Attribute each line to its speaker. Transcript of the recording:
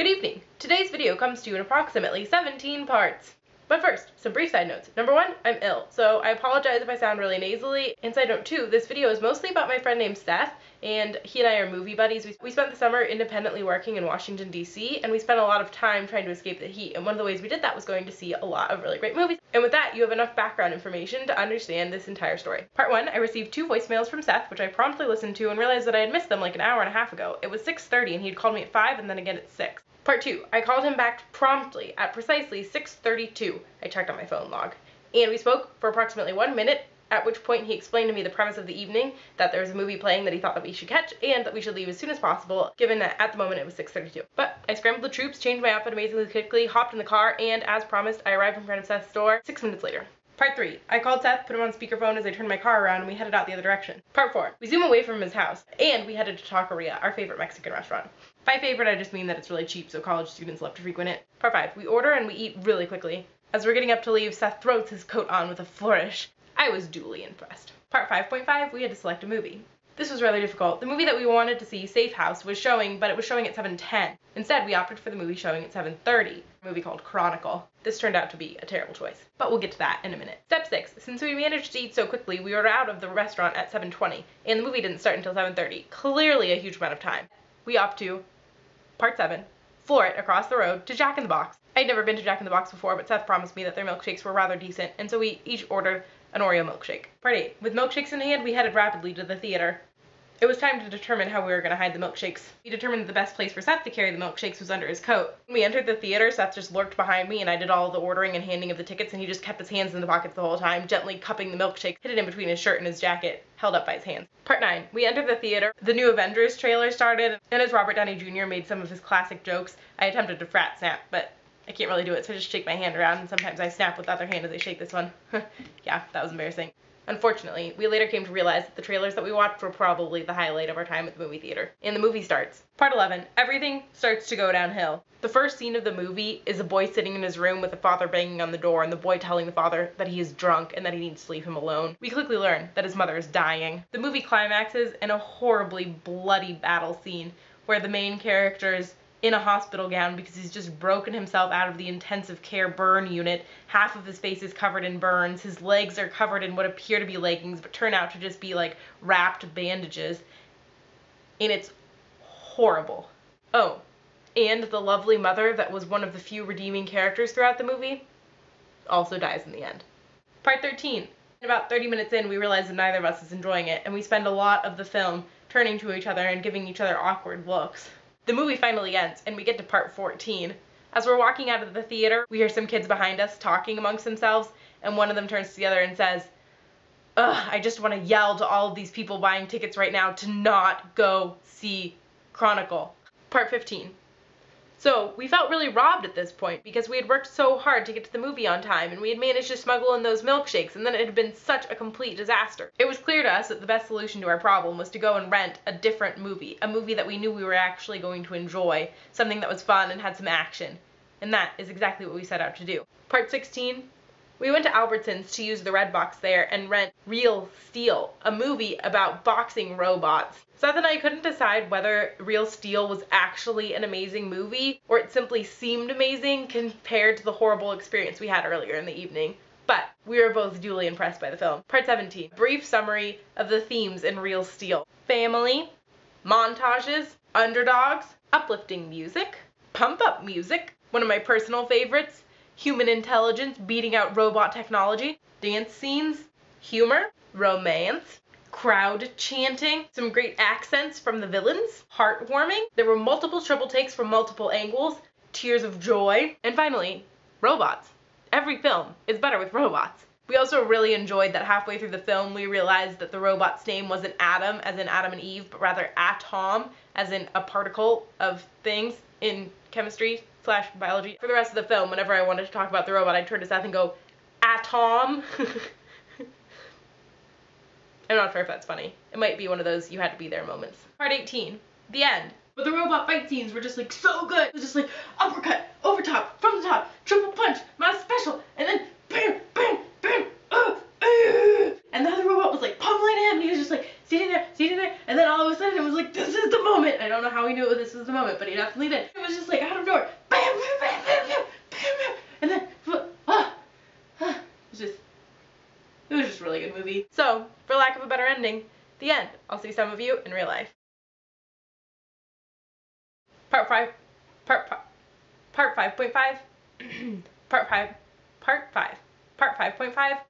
Speaker 1: Good evening. Today's video comes to you in approximately 17 parts. But first, some brief side notes. Number one, I'm ill, so I apologize if I sound really nasally. And side note two, this video is mostly about my friend named Seth, and he and I are movie buddies. We spent the summer independently working in Washington, D.C., and we spent a lot of time trying to escape the heat. And one of the ways we did that was going to see a lot of really great movies. And with that, you have enough background information to understand this entire story. Part one, I received 2 voicemails from Seth, which I promptly listened to and realized that I had missed them like an hour and a half ago. It was 6:30 and he'd called me at 5 and then again at 6. Part 2, I called him back promptly at precisely 6:32. I checked on my phone log. And we spoke for approximately 1 minute, at which point he explained to me the premise of the evening, that there was a movie playing that he thought that we should catch, and that we should leave as soon as possible, given that at the moment it was 6:32. But I scrambled the troops, changed my outfit amazingly quickly, hopped in the car, and as promised, I arrived in front of Seth's door 6 minutes later. Part 3, I called Seth, put him on speakerphone as I turned my car around, and we headed out the other direction. Part 4, we zoom away from his house, and we headed to Taqueria, our favorite Mexican restaurant. By favorite, I just mean that it's really cheap, so college students love to frequent it. Part 5, we order and we eat really quickly. As we're getting up to leave, Seth throws his coat on with a flourish. I was duly impressed. Part 5.5, we had to select a movie. This was rather difficult. The movie that we wanted to see, Safe House, was showing, but it was showing at 7:10. Instead, we opted for the movie showing at 7:30, a movie called Chronicle. This turned out to be a terrible choice, but we'll get to that in a minute. Step 6, since we managed to eat so quickly, we were out of the restaurant at 7:20, and the movie didn't start until 7:30. Clearly a huge amount of time. We opt to Part 7, floor it across the road to Jack in the Box. I'd never been to Jack in the Box before, but Seth promised me that their milkshakes were rather decent, and so we each ordered an Oreo milkshake. Part 8, with milkshakes in hand, we headed rapidly to the theater. It was time to determine how we were going to hide the milkshakes. We determined that the best place for Seth to carry the milkshakes was under his coat. When we entered the theater, Seth just lurked behind me, and I did all the ordering and handing of the tickets, and he just kept his hands in the pockets the whole time, gently cupping the milkshake, hidden in between his shirt and his jacket, held up by his hands. Part 9, we entered the theater. The new Avengers trailer started, and as Robert Downey Jr. made some of his classic jokes, I attempted to frat snap, but I can't really do it, so I just shake my hand around, and sometimes I snap with the other hand as I shake this one. Yeah, that was embarrassing. Unfortunately, we later came to realize that the trailers that we watched were probably the highlight of our time at the movie theater. And the movie starts. Part 11, everything starts to go downhill. The first scene of the movie is a boy sitting in his room with a father banging on the door, and the boy telling the father that he is drunk and that he needs to leave him alone. We quickly learn that his mother is dying. The movie climaxes in a horribly bloody battle scene where the main character is in a hospital gown because he's just broken himself out of the intensive care burn unit. Half of his face is covered in burns. His legs are covered in what appear to be leggings but turn out to just be like wrapped bandages. And it's horrible. Oh, and the lovely mother that was one of the few redeeming characters throughout the movie also dies in the end. Part 13. About 30 minutes in, we realize that neither of us is enjoying it, and we spend a lot of the film turning to each other and giving each other awkward looks. The movie finally ends, and we get to part 14. As we're walking out of the theater, we hear some kids behind us talking amongst themselves, and one of them turns to the other and says, "Ugh, I just want to yell to all of these people buying tickets right now to not go see Chronicle." Part 15. So, we felt really robbed at this point because we had worked so hard to get to the movie on time, and we had managed to smuggle in those milkshakes, and then it had been such a complete disaster. It was clear to us that the best solution to our problem was to go and rent a different movie, a movie that we knew we were actually going to enjoy, something that was fun and had some action. And that is exactly what we set out to do. Part 16. We went to Albertsons to use the red box there and rent Real Steel, a movie about boxing robots. Seth and I couldn't decide whether Real Steel was actually an amazing movie or it simply seemed amazing compared to the horrible experience we had earlier in the evening. But we were both duly impressed by the film. Part 17. Brief summary of the themes in Real Steel. Family, montages, underdogs, uplifting music, pump-up music, one of my personal favorites, human intelligence beating out robot technology, dance scenes, humor, romance, crowd chanting, some great accents from the villains, heartwarming. There were multiple triple takes from multiple angles, tears of joy, and finally, robots. Every film is better with robots. We also really enjoyed that halfway through the film we realized that the robot's name wasn't Adam, as in Adam and Eve, but rather atom, as in a particle of things in chemistry/biology. For the rest of the film, whenever I wanted to talk about the robot, I'd turn to Seth and go, "Atom." I'm not sure if that's funny. It might be one of those you had to be there moments. Part 18. The end. But the robot fight scenes were just like so good. It was just like uppercut, over top, from the top, triple punch, my special, and then bam, bam, bam, and the other robot was like pummeling him, and he was just like sitting there, and then all of a sudden it was like, this is the moment. I don't know how he knew this was the moment, but he definitely did. It was just like out of nowhere. just a really good movie. So, for lack of a better ending, the end. I'll see some of you in real life. Part 5. Part 5.5. Part 5. Part 5. Part 5.5.